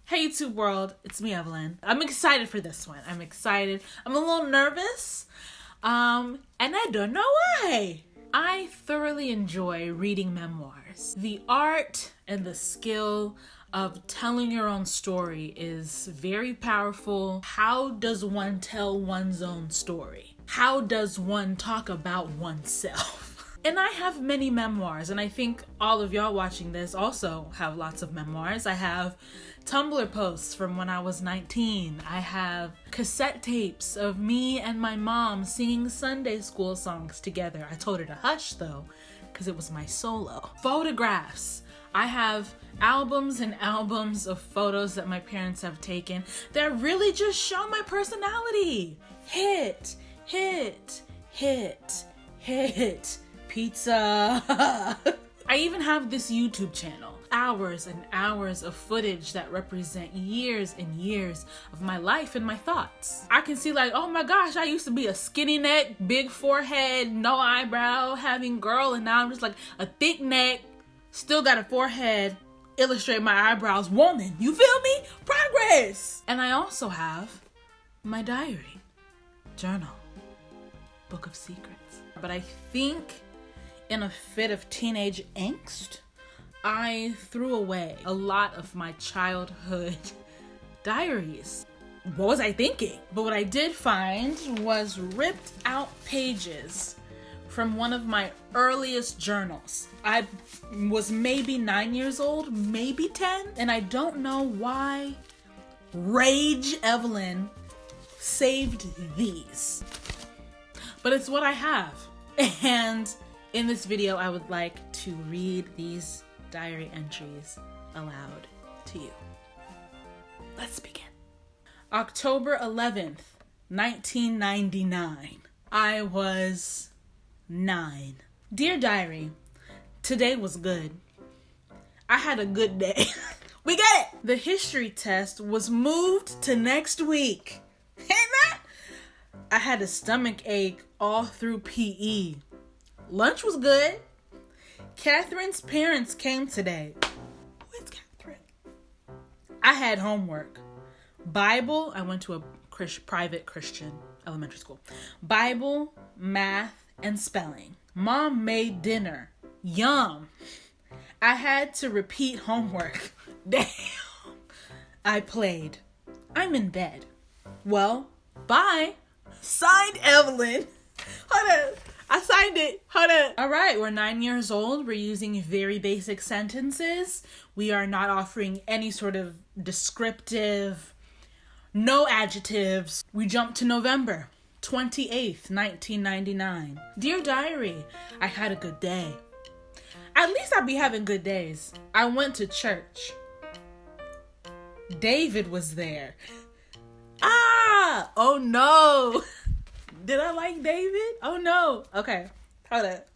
Hey YouTube world, it's me Evelyn. I'm excited for this one. I'm excited. I'm a little nervous. And I don't know why. I thoroughly enjoy reading memoirs. The art and the skill of telling your own story is very powerful. How does one tell one's own story? How does one talk about oneself? And I have many memoirs, and I think all of y'all watching this also have lots of memoirs. I have Tumblr posts from when I was 19. I have cassette tapes of me and my mom singing Sunday school songs together. I told her to hush though, because it was my solo. Photographs. I have albums and albums of photos that my parents have taken that really just show my personality. Hit, hit, hit, hit. Pizza. I even have this YouTube channel. Hours and hours of footage that represent years and years of my life and my thoughts. I can see like, oh my gosh, I used to be a skinny neck, big forehead, no eyebrow having girl, and now I'm just like a thick neck, still got a forehead, illustrate my eyebrows woman. You feel me? Progress. And I also have my diary, journal, book of secrets. But I think in a fit of teenage angst, I threw away a lot of my childhood diaries. What was I thinking? But what I did find was ripped out pages from one of my earliest journals. I was maybe 9 years old, maybe 10, and I don't know why Rage Evelyn saved these. But it's what I have. And in this video, I would like to read these diary entries aloud to you. Let's begin. October 11th, 1999. I was 9. Dear diary, today was good. I had a good day. We get it! The history test was moved to next week. Ain't that? I had a stomach ache all through PE. Lunch was good. Catherine's parents came today. Who is Catherine? I had homework. Bible, I went to a private Christian elementary school. Bible, math, and spelling. Mom made dinner. Yum. I had to repeat homework. Damn. I played. I'm in bed. Well, bye. Signed, Evelyn. Hold on. I signed it. Hold on. All right, we're 9 years old. We're using very basic sentences. We are not offering any sort of descriptive, no adjectives. We jump to November 28th, 1999. Dear diary, I had a good day. At least I be having good days. I went to church. David was there. Oh no. Did I like David? Oh no. Okay, hold up.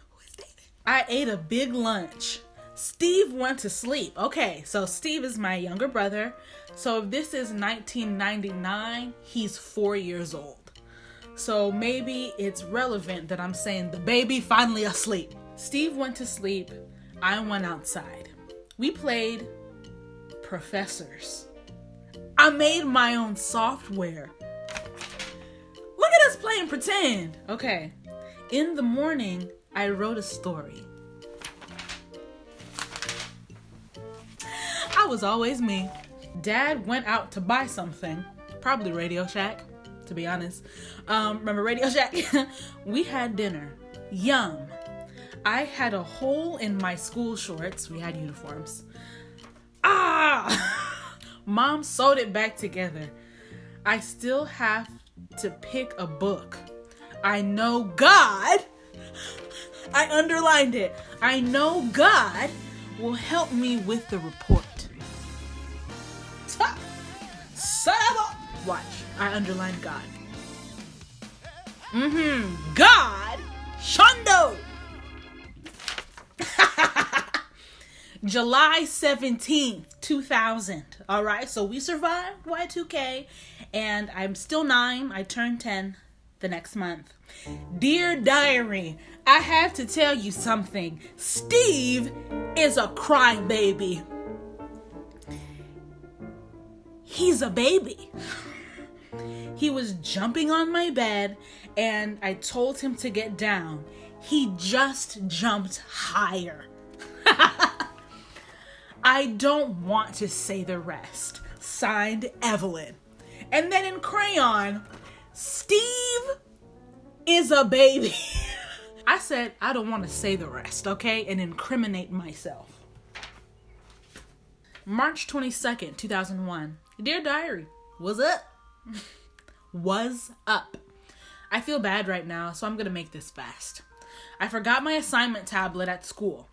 Who is David? I ate a big lunch. Steve went to sleep. Okay, so Steve is my younger brother. So if this is 1999, he's 4 years old. So maybe it's relevant that I'm saying the baby finally asleep. Steve went to sleep. I went outside. We played Professors. I made my own software. Look at us playing pretend. Okay. In the morning, I wrote a story. I was always me. Dad went out to buy something. Probably Radio Shack, to be honest. Remember Radio Shack? We had dinner. Yum. I had a hole in my school shorts. We had uniforms. Mom sewed it back together. I still have to pick a book. I know God, I underlined it. I know God will help me with the report. Watch, I underlined God. God, Shondo. July 17th, 2000. All right, so we survived Y2K, and I'm still 9. I turn 10 the next month. Dear diary, I have to tell you something. Steve is a crybaby. he's a baby. He was jumping on my bed and I told him to get down. He just jumped higher. I don't want to say the rest. Signed, Evelyn. And then in crayon, Steve is a baby. I said, I don't want to say the rest, okay? And incriminate myself. March 22nd, 2001. Dear Diary, what's up? Was up. I feel bad right now, so I'm gonna make this fast. I forgot my assignment tablet at school.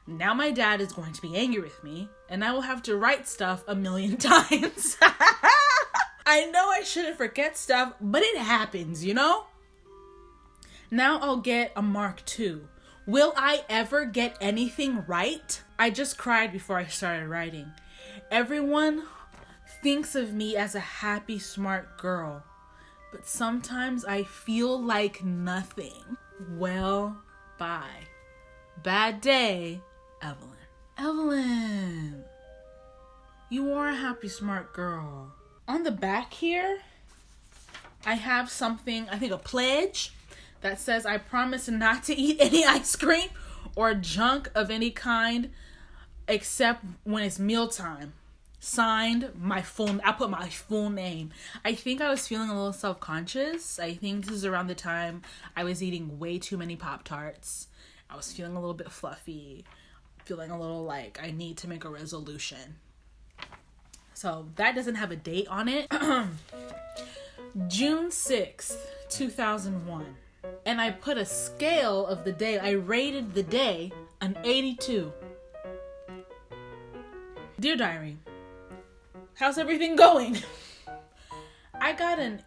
Now my dad is going to be angry with me, and I will have to write stuff 1,000,000 times. I know I shouldn't forget stuff, but it happens, you know? Now I'll get a Mark II. Will I ever get anything right? I just cried before I started writing. Everyone thinks of me as a happy, smart girl, but sometimes I feel like nothing. Well, bye. Bad day, Evelyn. Evelyn, you are a happy, smart girl. On the back here, I have something, I think a pledge, that says I promise not to eat any ice cream or junk of any kind except when it's mealtime. Signed, I put my full name. I think I was feeling a little self-conscious. I think this is around the time I was eating way too many Pop-Tarts. I was feeling a little bit fluffy, feeling a little like I need to make a resolution. So that doesn't have a date on it. June 6th, 2001. And I put a scale of the day. I rated the day an 82. Dear Diary, how's everything going? I got an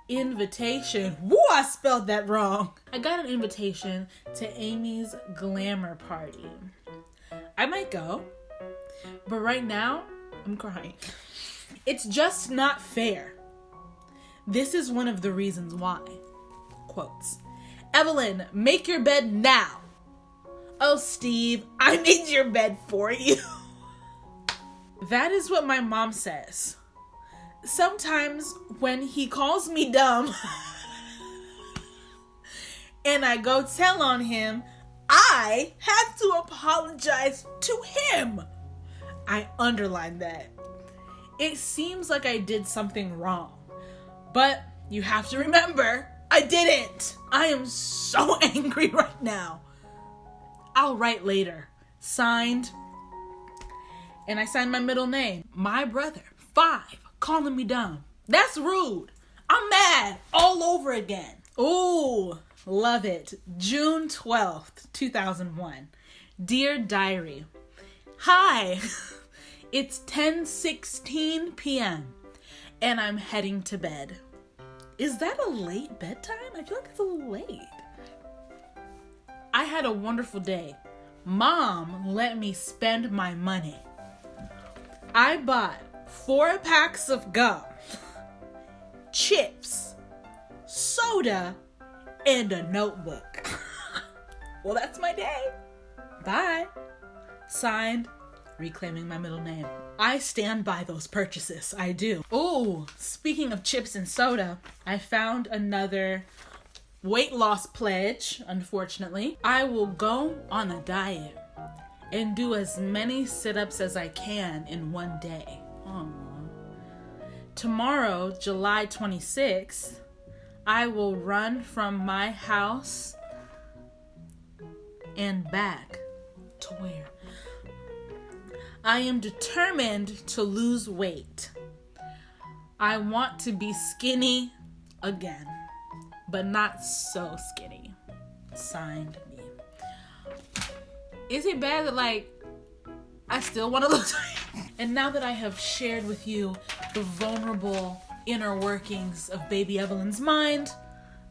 invitation. Woo, I spelled that wrong. I got an invitation to Amy's glamour party. I might go, but right now, I'm crying. It's just not fair. This is one of the reasons why. Quotes. Evelyn, make your bed now. Oh, Steve, I made your bed for you. That is what my mom says. Sometimes when he calls me dumb and I go tell on him, I have to apologize to him. I underlined that. It seems like I did something wrong, but you have to remember, I didn't. I am so angry right now. I'll write later. Signed. And I signed my middle name. My brother, 5, calling me dumb. That's rude. I'm mad all over again. Ooh, love it. June 12th, 2001. Dear Diary. Hi. It's 10:16 p.m. and I'm heading to bed. Is that a late bedtime? I feel like it's a little late. I had a wonderful day. Mom let me spend my money. I bought 4 packs of gum, chips, soda, and a notebook. Well, that's my day. Bye. Signed, reclaiming my middle name. I stand by those purchases. I do. Oh, speaking of chips and soda, I found another weight loss pledge, unfortunately. I will go on a diet and do as many sit-ups as I can in one day. Aww. Tomorrow, July 26th, I will run from my house and back to where? I am determined to lose weight. I want to be skinny again, but not so skinny. Signed, me. Is it bad that, I still want to lose weight? And now that I have shared with you the vulnerable inner workings of baby Evelyn's mind,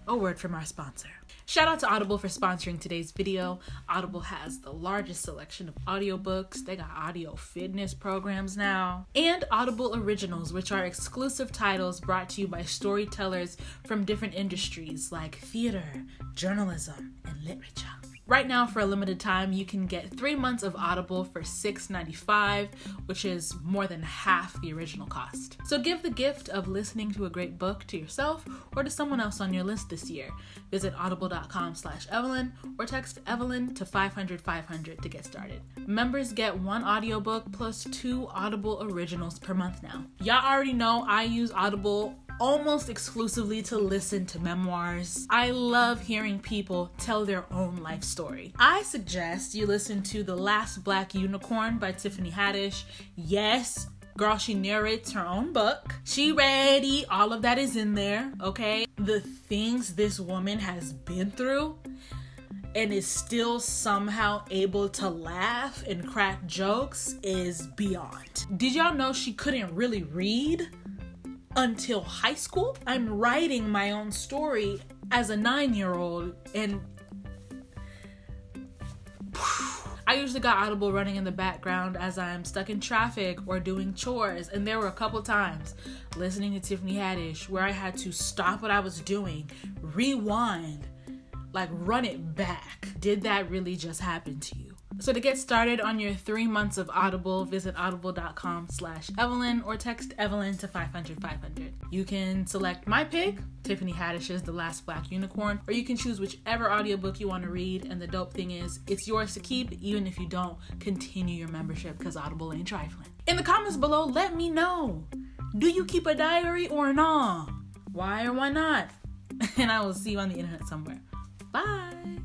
a word from our sponsor. Shout out to Audible for sponsoring today's video. Audible has the largest selection of audiobooks. They got audio fitness programs now. And Audible Originals, which are exclusive titles brought to you by storytellers from different industries like theater, journalism, and literature. Right now, for a limited time, you can get 3 months of Audible for $6.95, which is more than half the original cost. So give the gift of listening to a great book to yourself or to someone else on your list this year. Visit audible.com/Evelyn or text Evelyn to 500-500 to get started. Members get 1 audiobook plus 2 Audible originals per month now. Y'all already know I use Audible almost exclusively to listen to memoirs. I love hearing people tell their own life story. I suggest you listen to The Last Black Unicorn by Tiffany Haddish. Yes, girl, she narrates her own book. She ready, all of that is in there, okay? The things this woman has been through and is still somehow able to laugh and crack jokes is beyond. Did y'all know she couldn't really read until high school? I'm writing my own story as a 9-year-old, and I usually got Audible running in the background as I'm stuck in traffic or doing chores, and there were a couple times listening to Tiffany Haddish where I had to stop what I was doing, rewind, like run it back. Did that really just happen to you? So to get started on your 3 months of Audible, visit audible.com/Evelyn or text Evelyn to 500-500. You can select my pick, Tiffany Haddish's The Last Black Unicorn, or you can choose whichever audiobook you want to read. And the dope thing is, it's yours to keep even if you don't continue your membership, because Audible ain't trifling. In the comments below, let me know. Do you keep a diary or not? Why or why not? And I will see you on the internet somewhere. Bye.